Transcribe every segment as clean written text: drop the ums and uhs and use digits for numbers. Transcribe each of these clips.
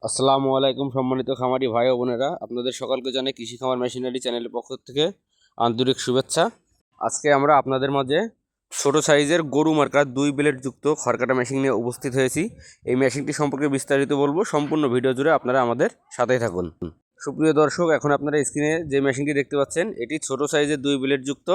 আসসালামু আলাইকুম সম্মানিত খামারি ভাই ও বোনেরা, আপনাদের সকলকে জানাই কৃষি খামার মেশিনারি চ্যানেলের পক্ষ থেকে আন্তরিক শুভেচ্ছা। আজকে আমরা আপনাদের মাঝে ছোট সাইজের গরু মার্কার 2 ব্লেড যুক্ত খড়কাটা মেশিন নিয়ে উপস্থিত হয়েছি। এই মেশিনটি সম্পর্কে বিস্তারিত বলবো, সম্পূর্ণ ভিডিও জুড়ে আপনারা আমাদের সাথেই থাকুন। সুপ্রিয় দর্শক, এখন আপনারা স্ক্রিনে যে মেশিনটি দেখতে পাচ্ছেন এটি ছোট সাইজের 2 ব্লেড যুক্ত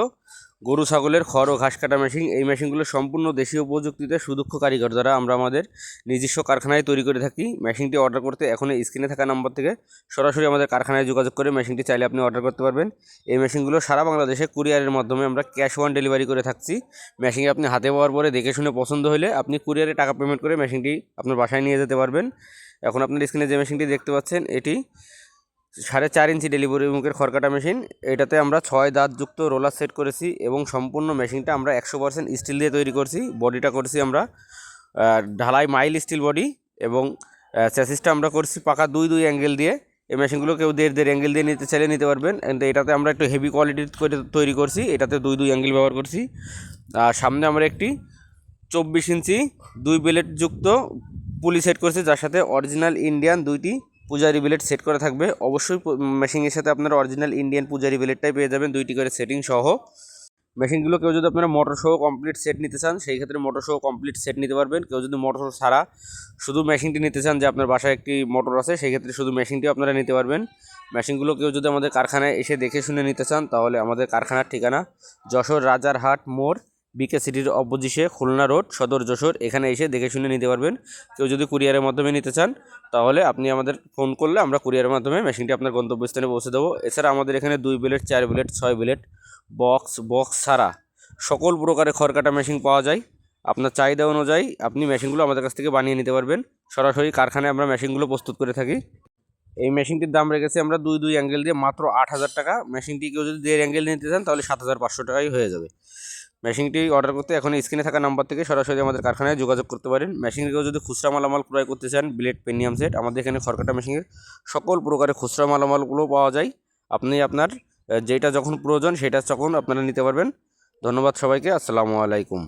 গরু ছাগলের খড় ও ঘাস কাটা মেশিন। এই মেশিনগুলো সম্পূর্ণ দেশীয় প্রযুক্তিতে সুদক্ষ কারিগর দ্বারা আমরা আমাদের নিজস্ব কারখানায় তৈরি করে থাকি। মেশিনটি অর্ডার করতে এখন স্ক্রিনে থাকা নাম্বার থেকে সরাসরি আমাদের কারখানায় যোগাযোগ করে মেশিনটি চাইলে আপনি অর্ডার করতে পারবেন। এই মেশিনগুলো সারা বাংলাদেশে কুরিয়ারের মাধ্যমে আমরা ক্যাশ অন ডেলিভারি করে থাকছি। মেশিন আপনি হাতে পাওয়ার পরে দেখে শুনে পছন্দ হলে আপনি কুরিয়ারে টাকা পেমেন্ট করে মেশিনটি আপনার বাসায় নিয়ে যেতে পারবেন। এখন আপনার স্ক্রিনে যে মেশিনটি দেখতে পাচ্ছেন এটি 4.5 ইঞ্চি ডেলিভারি মুখের খড়কাটা মেশিন। এটাতে আমরা 6 দাঁতযুক্ত রোলার সেট করেছি এবং সম্পূর্ণ মেশিনটা আমরা 100% স্টিল দিয়ে তৈরি করছি। বডিটা করছি আমরা ঢালাই মাইল স্টিল বডি এবং চ্যাসিসটা আমরা করছি পাকা দুই অ্যাঙ্গেল দিয়ে। এই মেশিনগুলো কেউ 1.5 অ্যাঙ্গেল দিয়ে নিতে চাইলে নিতে পারবেন। এটাতে আমরা একটু হেভি কোয়ালিটির করে তৈরি করছি, এটাতে দুই অ্যাঙ্গেল ব্যবহার করছি। আর সামনে আমরা একটি 24 ইঞ্চি 2 ব্লেড যুক্ত পুলি সেট করছি, যার সাথে অরিজিনাল ইন্ডিয়ান 2টি পূজারি ব্লেড সেট করা থাকবে। অবশ্যই মেশিনের সাথে আপনারা অরিজিনাল ইন্ডিয়ান পূজারি ব্লেডটাই পেয়ে যাবেন 2টি করে সেটিং সহ। মেশিনগুলো কেউ যদি আপনারা মোটর সহ কমপ্লিট সেট নিতে চান সেই ক্ষেত্রে মোটর সহ কমপ্লিট সেট নিতে পারবেন। কেউ যদি মোটর ছাড়া শুধু মেশিনটি নিতে চান, যে আপনার বাসায় একটি মোটর আছে, সেই ক্ষেত্রে শুধু মেশিনটিও আপনারা নিতে পারবেন। মেশিনগুলো কেউ যদি আমাদের কারখানায় এসে দেখে শুনে নিতে চান তাহলে আমাদের কারখানার ঠিকানা যশোর রাজারহাট মোড়, বিকে সিটির অপোজিশে, খুলনা রোড, সদর যশোর। এখানে এসে দেখে শুনে নিতে পারবেন। কেউ যদি কুরিয়ারের মাধ্যমে নিতে চান তাহলে আপনি আমাদের ফোন করলে আমরা কুরিয়ারের মাধ্যমে মেশিনটি আপনার গন্তব্যস্থানে পৌঁছে দেবো। এছাড়া আমাদের এখানে 2 ব্লেড, 4 ব্লেড, 6 ব্লেড, বক্স ছাড়া সকল প্রকারের খড়কাটা মেশিন পাওয়া যায়। আপনার চাহিদা অনুযায়ী আপনি মেশিনগুলো আমাদের কাছ থেকে বানিয়ে নিতে পারবেন। সরাসরি কারখানায় আমরা মেশিনগুলো প্রস্তুত করে থাকি। এই মেশিনটির দাম রেখেছি আমরা দুই অ্যাঙ্গেল দিয়ে মাত্র 8,000 টাকা। মেশিনটি কেউ যদি 1.5 অ্যাঙ্গেল নিতে চান তাহলে 7,500 টাকাই হয়ে যাবে। মেশিনটি অর্ডার করতে এখন স্ক্রিনে থাকা নাম্বার থেকে সরাসরি আমাদের কারখানায় যোগাযোগ করতে পারেন। মেশিনটি কেউ যদি খুচরা মালামাল ক্রয় করতে চান, ব্লেড, প্রিমিয়াম সেট, আমাদের এখানে খড়কাটা মেশিনের সকল প্রকারের খুচরা মালামালগুলো পাওয়া যায়। আপনি আপনার যেটা যখন প্রয়োজন সেটা তখন আপনারা নিতে পারবেন। ধন্যবাদ সবাইকে। আসসালামু আলাইকুম।